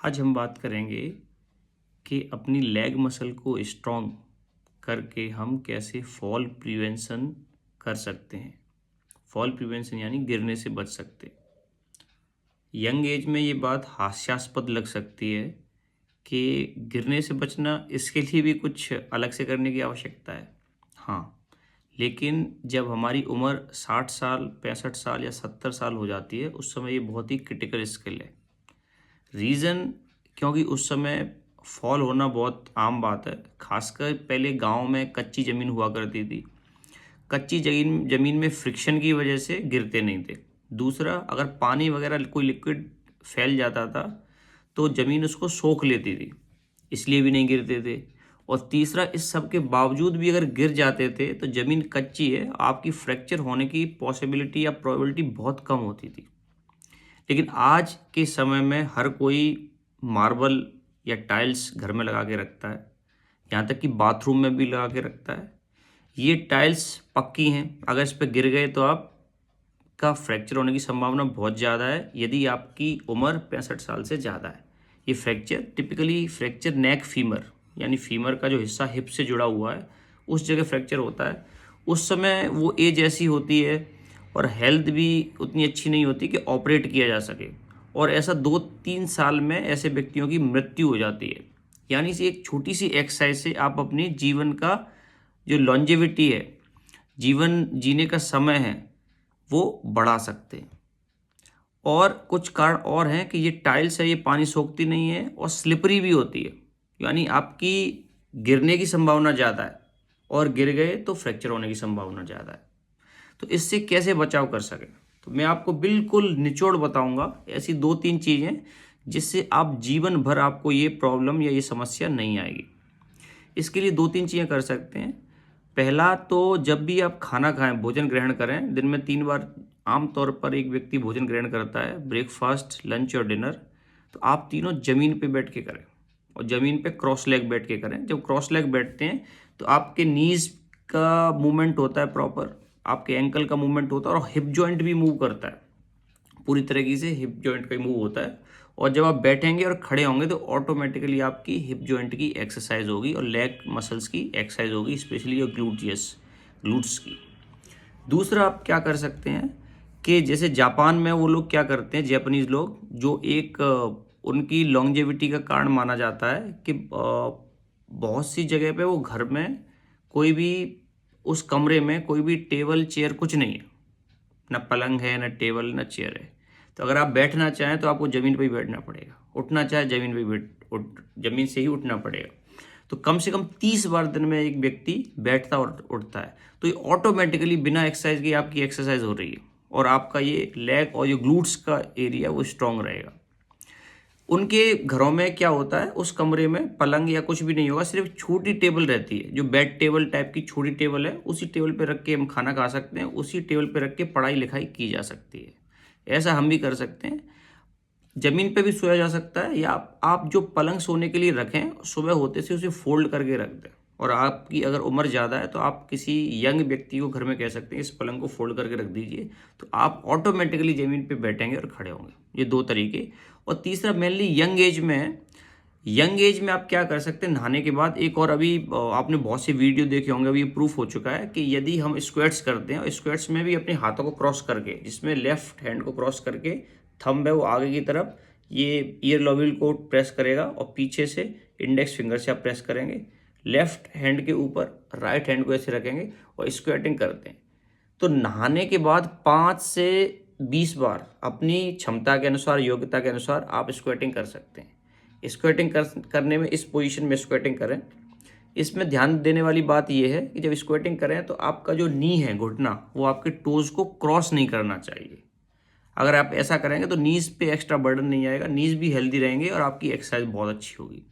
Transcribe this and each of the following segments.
आज हम बात करेंगे कि अपनी लेग मसल को स्ट्रॉन्ग करके हम कैसे फॉल प्रिवेंशन कर सकते हैं। फॉल प्रिवेंशन यानी गिरने से बच सकते हैं। यंग एज में ये बात हास्यास्पद लग सकती है कि गिरने से बचना, इसके लिए भी कुछ अलग से करने की आवश्यकता है। हाँ, लेकिन जब हमारी उम्र 60 साल, 65 साल या 70 साल हो जाती है, उस समय ये बहुत ही क्रिटिकल स्किल है। रीज़न, क्योंकि उस समय फॉल होना बहुत आम बात है। खासकर पहले गांव में कच्ची ज़मीन हुआ करती थी। कच्ची ज़मीन में फ्रिक्शन की वजह से गिरते नहीं थे। दूसरा, अगर पानी वगैरह कोई लिक्विड फैल जाता था तो ज़मीन उसको सोख लेती थी, इसलिए भी नहीं गिरते थे। और तीसरा, इस सब के बावजूद भी अगर गिर जाते थे तो ज़मीन कच्ची है, आपकी फ्रैक्चर होने की पॉसिबिलिटी या प्रोबेबिलिटी बहुत कम होती थी। लेकिन आज के समय में हर कोई मार्बल या टाइल्स घर में लगा के रखता है, यहाँ तक कि बाथरूम में भी लगा के रखता है। ये टाइल्स पक्की हैं, अगर इस पर गिर गए तो आपका फ्रैक्चर होने की संभावना बहुत ज़्यादा है, यदि आपकी उम्र 65 साल से ज़्यादा है। ये फ्रैक्चर टिपिकली फ्रैक्चर नेक फीमर, यानी फीमर का जो हिस्सा हिप से जुड़ा हुआ है उस जगह फ्रैक्चर होता है। उस समय वो एज ऐसी होती है और हेल्थ भी उतनी अच्छी नहीं होती कि ऑपरेट किया जा सके, और ऐसा 2-3 साल में ऐसे व्यक्तियों की मृत्यु हो जाती है। यानी से एक छोटी सी एक्सरसाइज से आप अपने जीवन का जो लॉन्जेविटी है, जीवन जीने का समय है, वो बढ़ा सकते हैं। और कुछ कारण और हैं कि ये टाइल्स है, ये पानी सोखती नहीं है और स्लिपरी भी होती है, यानी आपकी गिरने की संभावना ज़्यादा है, और गिर गए तो फ्रैक्चर होने की संभावना ज़्यादा है। तो इससे कैसे बचाव कर सकें, तो मैं आपको बिल्कुल निचोड़ बताऊंगा ऐसी 2-3 चीज़ें जिससे आप जीवन भर आपको ये प्रॉब्लम या ये समस्या नहीं आएगी। इसके लिए 2-3 चीज़ें कर सकते हैं। पहला तो, जब भी आप खाना खाएं, भोजन ग्रहण करें, दिन में 3 बार आमतौर पर एक व्यक्ति भोजन ग्रहण करता है, ब्रेकफास्ट, लंच और डिनर। तो आप तीनों ज़मीन पे बैठ के करें, और ज़मीन पे क्रॉस लेग बैठ के करें। जब क्रॉस लेग बैठते हैं तो आपके नीज़ का मूवमेंट होता है प्रॉपर, आपके एंकल का मूवमेंट होता है, और हिप जॉइंट भी मूव करता है, पूरी तरीके से हिप जॉइंट का मूव होता है। और जब आप बैठेंगे और खड़े होंगे तो ऑटोमेटिकली आपकी हिप जॉइंट की एक्सरसाइज होगी और लेग मसल्स की एक्सरसाइज होगी, स्पेशली योर ग्लूट्स की। दूसरा, आप क्या कर सकते हैं कि जैसे जापान में वो लोग क्या करते हैं, जापानीज लोग, जो एक उनकी लॉन्जेविटी का कारण माना जाता है कि बहुत सी जगह पे वो घर में कोई भी, उस कमरे में कोई भी टेबल चेयर कुछ नहीं है, ना पलंग है, ना टेबल, ना चेयर है। तो अगर आप बैठना चाहें तो आपको ज़मीन पर ही बैठना पड़ेगा, उठना चाहे ज़मीन पर ज़मीन से ही उठना पड़ेगा। तो कम से कम 30 बार दिन में एक व्यक्ति बैठता और उठता है, तो ये ऑटोमेटिकली बिना एक्सरसाइज के आपकी एक्सरसाइज हो रही है, और आपका ये लेग और ये ग्लूट्स का एरिया वो स्ट्रांग रहेगा। उनके घरों में क्या होता है, उस कमरे में पलंग या कुछ भी नहीं होगा, सिर्फ छोटी टेबल रहती है, जो बेड टेबल टाइप की छोटी टेबल है, उसी टेबल पे रख के हम खाना खा सकते हैं, उसी टेबल पे रख के पढ़ाई लिखाई की जा सकती है। ऐसा हम भी कर सकते हैं। ज़मीन पे भी सोया जा सकता है, या आप जो पलंग सोने के लिए रखें, सुबह होते से उसे फोल्ड करके रख दें। और आपकी अगर उम्र ज़्यादा है तो आप किसी यंग व्यक्ति को घर में कह सकते हैं इस पलंग को फोल्ड करके रख दीजिए, तो आप ऑटोमेटिकली ज़मीन पे बैठेंगे और खड़े होंगे। ये 2 तरीके। और तीसरा, मेनली यंग एज में आप क्या कर सकते हैं, नहाने के बाद एक और, अभी आपने बहुत से वीडियो देखे होंगे, अभी प्रूफ हो चुका है कि यदि हम स्क्वेट्स करते हैं, और स्क्वेट्स में भी अपने हाथों को क्रॉस करके, जिसमें लेफ्ट हैंड को क्रॉस करके थंब है वो आगे की तरफ, ये ईयर लोब्यूल को प्रेस करेगा, और पीछे से इंडेक्स फिंगर से आप प्रेस करेंगे, लेफ्ट हैंड के ऊपर राइट हैंड को ऐसे रखेंगे और स्क्वेटिंग करते हैं। तो नहाने के बाद 5 से 20 बार अपनी क्षमता के अनुसार, योग्यता के अनुसार आप स्क्वेटिंग कर सकते हैं। स्क्वेटिंग करने में इस पोजीशन में स्क्वेटिंग करें। इसमें ध्यान देने वाली बात यह है कि जब स्क्वेटिंग करें तो आपका जो नी है, घुटना, वो आपके टोज को क्रॉस नहीं करना चाहिए। अगर आप ऐसा करेंगे तो नीज पे एक्स्ट्रा बर्डन नहीं आएगा, नीज भी हेल्दी रहेंगे और आपकी एक्सरसाइज बहुत अच्छी होगी।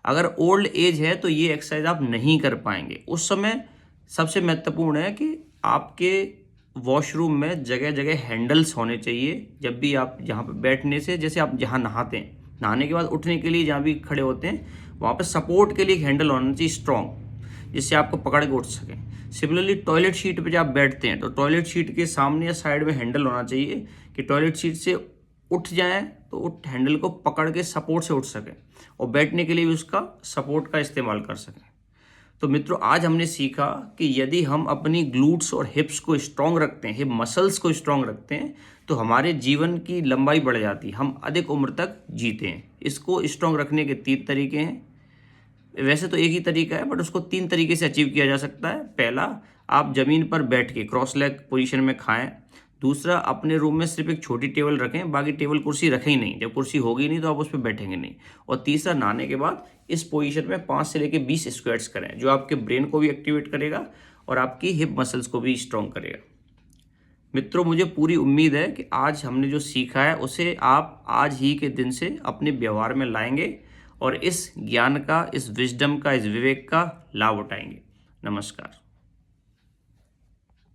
अगर ओल्ड एज है तो ये एक्सरसाइज आप नहीं कर पाएंगे। उस समय सबसे महत्वपूर्ण है कि आपके वॉशरूम में जगह जगह हैंडल्स होने चाहिए। जब भी आप जहाँ पे बैठने से, जैसे आप जहाँ नहाते हैं, नहाने के बाद उठने के लिए जहाँ भी खड़े होते हैं, वहाँ पे सपोर्ट के लिए एक हैंडल होना चाहिए स्ट्रॉन्ग, जिससे आपको पकड़ के उठ सकें। सिमिलरली टॉयलेट शीट पे जब आप बैठते हैं तो टॉयलेट शीट के सामने या साइड में हैंडल होना चाहिए कि टॉयलेट सीट से उठ जाएं तो उठ हैंडल को पकड़ के सपोर्ट से उठ सकें, और बैठने के लिए भी उसका सपोर्ट का इस्तेमाल कर सकें। तो मित्रों, आज हमने सीखा कि यदि हम अपनी ग्लूट्स और हिप्स को स्ट्रांग रखते हैं, हिप मसल्स को स्ट्रांग रखते हैं, तो हमारे जीवन की लंबाई बढ़ जाती है, हम अधिक उम्र तक जीते हैं। इसको स्ट्रांग रखने के 3 तरीके हैं। वैसे तो एक ही तरीका है, बट उसको 3 तरीके से अचीव किया जा सकता है। पहला, आप ज़मीन पर बैठ के क्रॉस लेग पोजीशन में खाएं। दूसरा, अपने रूम में सिर्फ एक छोटी टेबल रखें, बाकी टेबल कुर्सी रखें ही नहीं। जब कुर्सी होगी नहीं तो आप उस पर बैठेंगे नहीं। और तीसरा, नहाने के बाद इस पोजीशन में 5 से लेकर 20 स्क्वाट्स करें, जो आपके ब्रेन को भी एक्टिवेट करेगा और आपकी हिप मसल्स को भी स्ट्रॉन्ग करेगा। मित्रों, मुझे पूरी उम्मीद है कि आज हमने जो सीखा है उसे आप आज ही के दिन से अपने व्यवहार में लाएंगे और इस ज्ञान का, इस विजडम का, इस विवेक का लाभ उठाएंगे। नमस्कार।